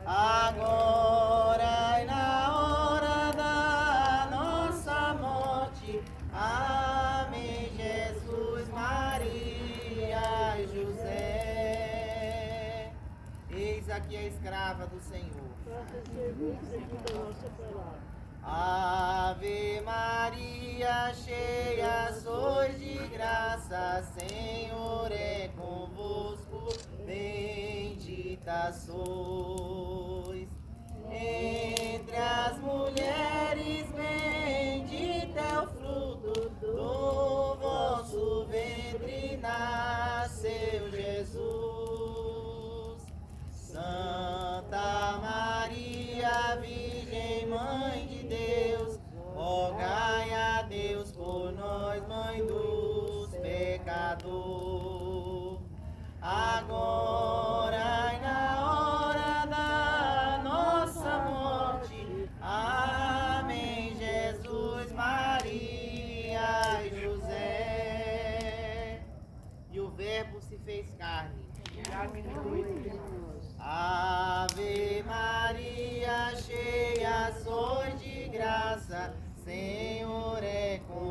agora e na hora da nossa morte. Amém. Jesus, Maria e José. Eis aqui a escrava do Senhor. Faça serviço segundo a nossa palavra. Ave Maria, cheia sois de graça, Senhor é convosco, bendita sois. Entre as mulheres, bendito é o fruto do vosso ventre, nasceu Jesus. Santa Maria, Virgem Mãe de Deus, rogai a Deus por nós, Mãe dos pecadores, agora e na hora da nossa morte. Amém. Jesus, Maria e José. E o Verbo se fez carne. Ave Maria, cheia sois de graça, Senhor é convosco.